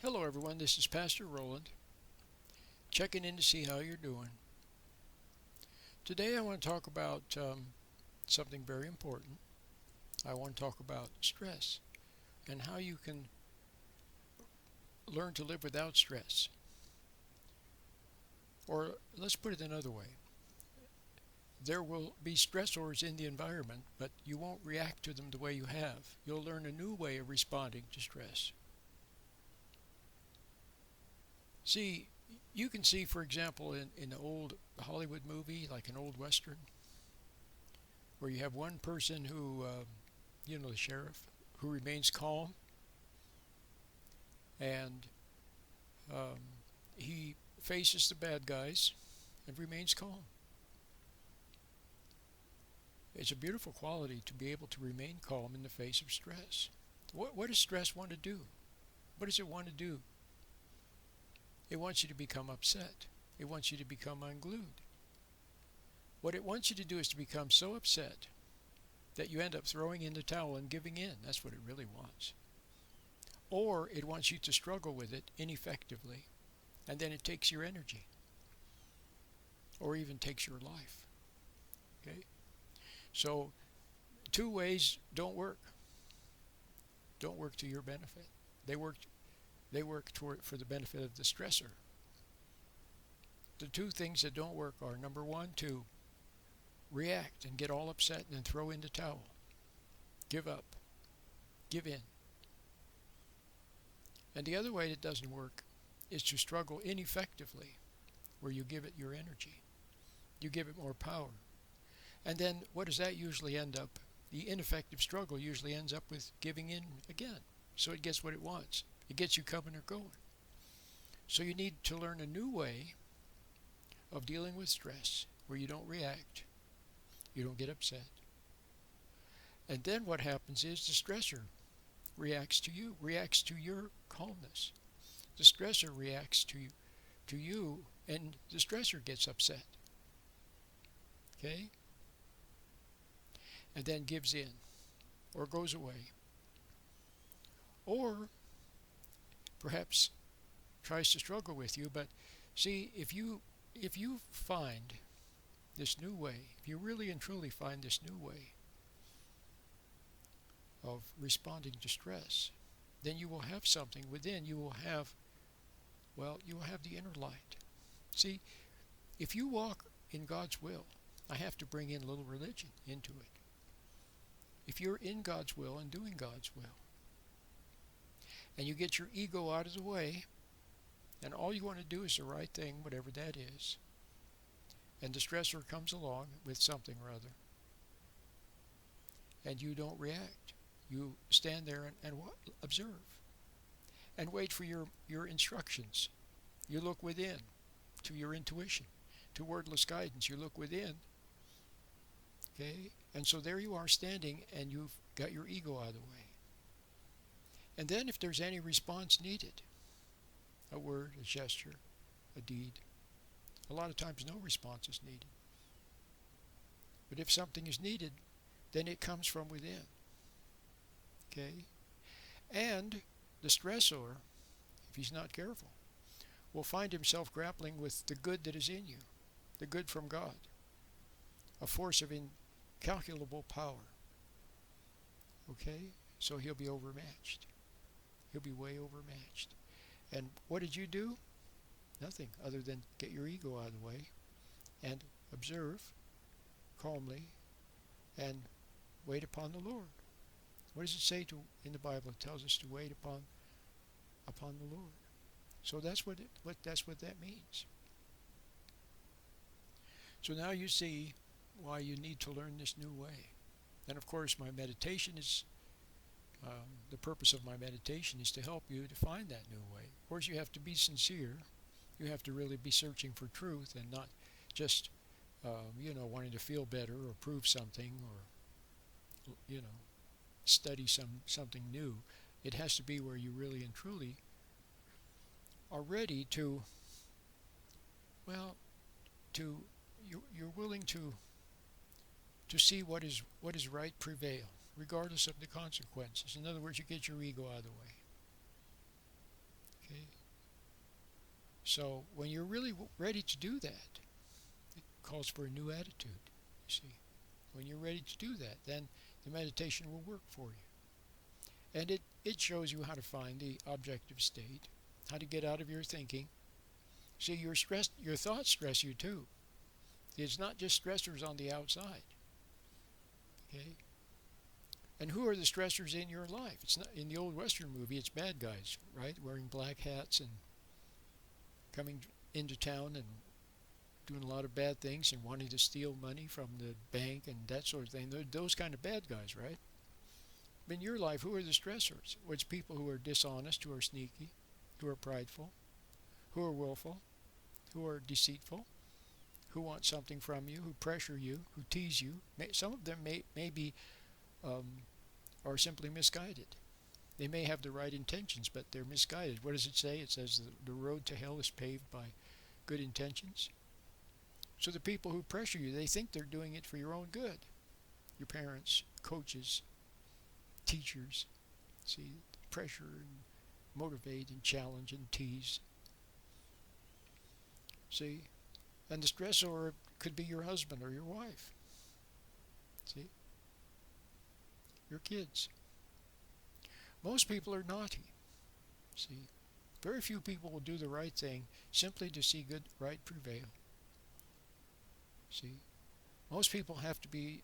Hello everyone, this is Pastor Roland, checking in to see how you're doing. Today I want to talk about something very important. I want to talk about stress and how you can learn to live without stress. Or let's put it another way. There will be stressors in the environment, but you won't react to them the way you have. You'll learn a new way of responding to stress. See, you can see, for example, in an old Hollywood movie, like an old Western, where you have one person who, the sheriff, who remains calm, and um, he faces the bad guys and remains calm. It's a beautiful quality to be able to remain calm in the face of stress. What does stress want to do? What does it want to do? It wants you to become upset. It wants you to become unglued. What it wants you to do is to become so upset that you end up throwing in the towel and giving in. That's what it really wants. Or it wants you to struggle with it ineffectively, and then it takes your energy, or even takes your life. Okay? So, two ways don't work. Don't work to your benefit. They work for the benefit of the stressor. The two things that don't work are, number one, to react and get all upset and then throw in the towel. Give up. Give in. And the other way that doesn't work is to struggle ineffectively, where you give it your energy. You give it more power. And then what does that usually end up? The ineffective struggle usually ends up with giving in again. So it gets what it wants. It gets you coming or going. So you need to learn a new way of dealing with stress where you don't react, you don't get upset. And then what happens is the stressor reacts to you, reacts to your calmness. The stressor reacts to you, and the stressor gets upset. Okay? And then gives in or goes away. Or perhaps tries to struggle with you. But see, if you find this new way, if you really and truly find this new way of responding to stress, then you will have something within. You will have the inner light. See, if you walk in God's will, I have to bring in a little religion into it. If you're in God's will and doing God's will, and you get your ego out of the way, and all you want to do is the right thing, whatever that is, and the stressor comes along with something or other, and you don't react. You stand there and observe and wait for your instructions. You look within to your intuition, to wordless guidance. You look within, okay? And so there you are standing, and you've got your ego out of the way. And then if there's any response needed, a word, a gesture, a deed, a lot of times no response is needed. But if something is needed, then it comes from within. Okay? And the stressor, if he's not careful, will find himself grappling with the good that is in you, the good from God, a force of incalculable power. Okay? So he'll be overmatched. He'll be way overmatched. And what did you do? Nothing other than get your ego out of the way and observe calmly and wait upon the Lord. What does it say in the Bible? It tells us to wait upon the Lord. So that's what that means. So now you see why you need to learn this new way. And of course, my meditation is the purpose of my meditation is to help you to find that new way. Of course, you have to be sincere. You have to really be searching for truth and not just, wanting to feel better or prove something or, study something new. It has to be where you really and truly are ready to, you're willing to see what is right prevail, regardless of the consequences. In other words, you get your ego out of the way. Okay? So when you're really ready to do that, it calls for a new attitude, you see. When you're ready to do that, then the meditation will work for you. And it shows you how to find the objective state, how to get out of your thinking. See, your thoughts stress you too. It's not just stressors on the outside. Okay? And who are the stressors in your life? It's not in the old Western movie, it's bad guys, right? Wearing black hats and coming into town and doing a lot of bad things and wanting to steal money from the bank and that sort of thing. They're those kind of bad guys, right? In your life, who are the stressors? Well, it's people who are dishonest, who are sneaky, who are prideful, who are willful, who are deceitful, who want something from you, who pressure you, who tease you. Some of them may are simply misguided. They may have the right intentions, but they're misguided. What does it say? It says the road to hell is paved by good intentions. So the people who pressure you, they think they're doing it for your own good. Your parents, coaches, teachers, see, pressure and motivate and challenge and tease. See, and the stressor could be your husband or your wife. See, your kids. Most people are naughty. See, very few people will do the right thing simply to see good right prevail. See, most people have to be,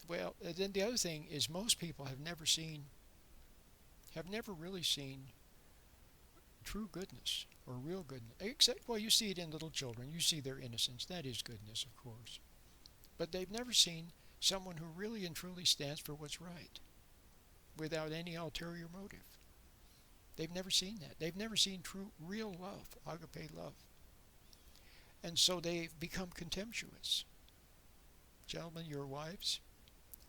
well, then the other thing is most people have never really seen true goodness or real goodness. Except, well, you see it in little children. You see their innocence. That is goodness, of course. But they've never seen someone who really and truly stands for what's right without any ulterior motive. They've never seen that. They've never seen true, real love, agape love. And so they've become contemptuous. Gentlemen, your wives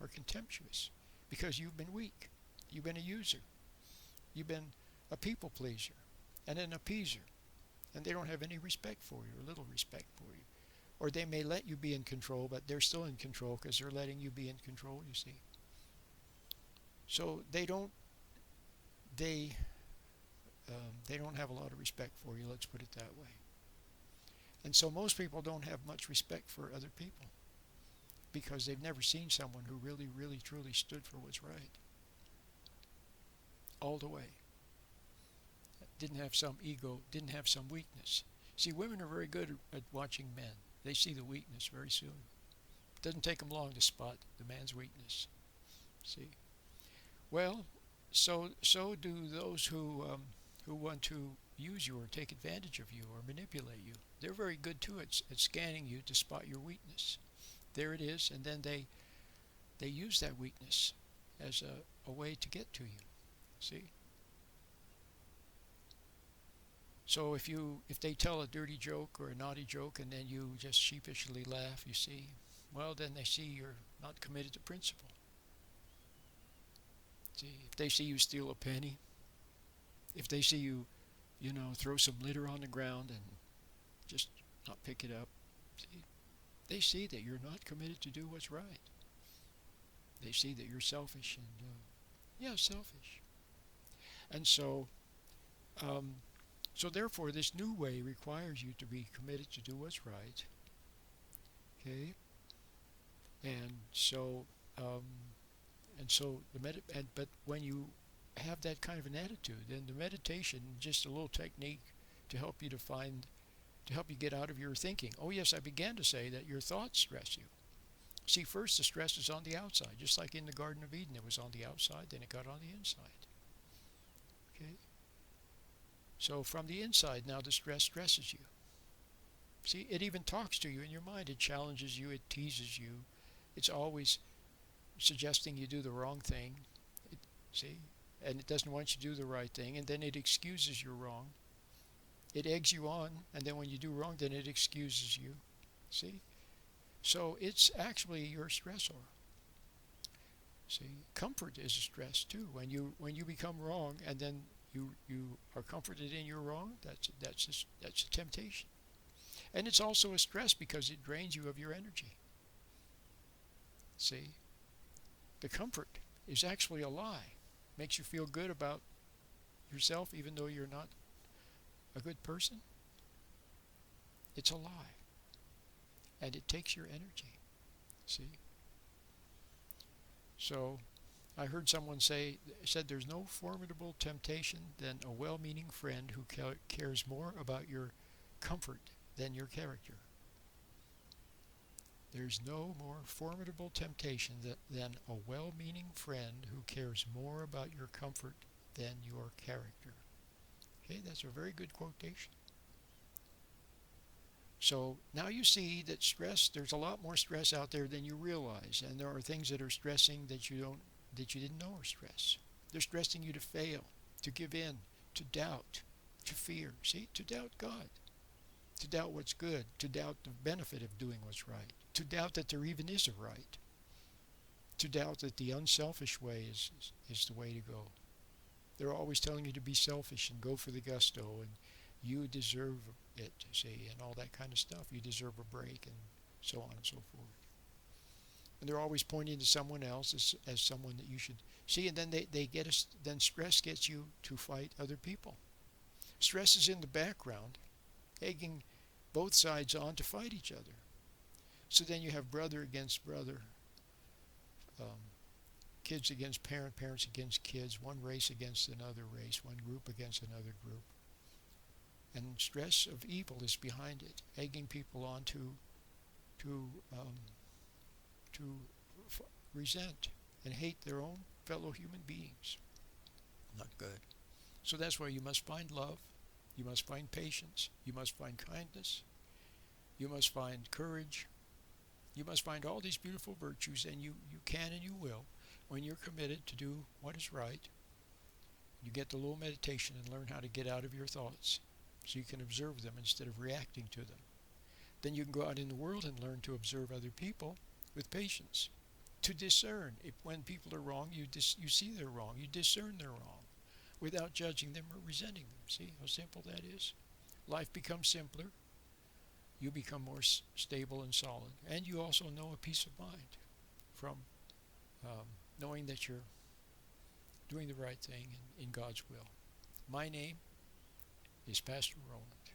are contemptuous because you've been weak. You've been a user. You've been a people pleaser and an appeaser. And they don't have any respect for you or little respect for you. Or they may let you be in control, but they're still in control because they're letting you be in control, you see. So they don't have a lot of respect for you, let's put it that way. And so most people don't have much respect for other people because they've never seen someone who really, really, truly stood for what's right. All the way. Didn't have some ego, didn't have some weakness. See, women are very good at watching men. They see the weakness very soon. It doesn't take them long to spot the man's weakness. See? Well, so do those who want to use you or take advantage of you or manipulate you. They're very good too at scanning you to spot your weakness. There it is, and then they use that weakness as a way to get to you. See? So if they tell a dirty joke or a naughty joke and then you just sheepishly laugh, you see, well, then they see you're not committed to principle. See, if they see you steal a penny, if they see you, throw some litter on the ground and just not pick it up, see, they see that you're not committed to do what's right. They see that you're selfish and, selfish. And so therefore, this new way requires you to be committed to do what's right. Okay? But when you have that kind of an attitude, then the meditation, just a little technique to help you get out of your thinking. Oh yes, I began to say that your thoughts stress you. See, first the stress is on the outside, just like in the Garden of Eden, it was on the outside, then it got on the inside. Okay? So from the inside, now the stress stresses you. See, it even talks to you in your mind. It challenges you, it teases you. It's always suggesting you do the wrong thing. See? And it doesn't want you to do the right thing, and then it excuses your wrong. It eggs you on, and then when you do wrong, then it excuses you. See? So it's actually your stressor. See? Comfort is a stress too. When you become wrong, and then you are comforted in your wrong, that's a temptation. And it's also a stress because it drains you of your energy. See? The comfort is actually a lie. Makes you feel good about yourself even though you're not a good person. It's a lie. And it takes your energy. See? So I heard someone said there's no formidable temptation than a well-meaning friend who cares more about your comfort than your character. There's no more formidable temptation than a well-meaning friend who cares more about your comfort than your character. Okay, that's a very good quotation. So now you see that stress, there's a lot more stress out there than you realize, and there are things that are stressing that you didn't know are stress. They're stressing you to fail, to give in, to doubt, to fear. See, to doubt God, to doubt what's good, to doubt the benefit of doing what's right, to doubt that there even is a right, to doubt that the unselfish way is the way to go. They're always telling you to be selfish and go for the gusto, and you deserve it, see, and all that kind of stuff. You deserve a break, and so on and so forth. And they're always pointing to someone else as someone that you should see, and then then stress gets you to fight other people. Stress is in the background, egging both sides on to fight each other. So then you have brother against brother, kids against parents against kids, one race against another race, one group against another group. And stress of evil is behind it, egging people on to resent and hate their own fellow human beings. Not good. So that's why you must find love, you must find patience, you must find kindness, you must find courage, you must find all these beautiful virtues, and you can and you will when you're committed to do what is right. You get the little meditation and learn how to get out of your thoughts so you can observe them instead of reacting to them. Then you can go out in the world and learn to observe other people with patience, to discern. If when people are wrong, you see they're wrong, you discern they're wrong without judging them or resenting them. See how simple that is? Life becomes simpler. You become more stable and solid. And you also know a peace of mind from knowing that you're doing the right thing in God's will. My name is Pastor Roland.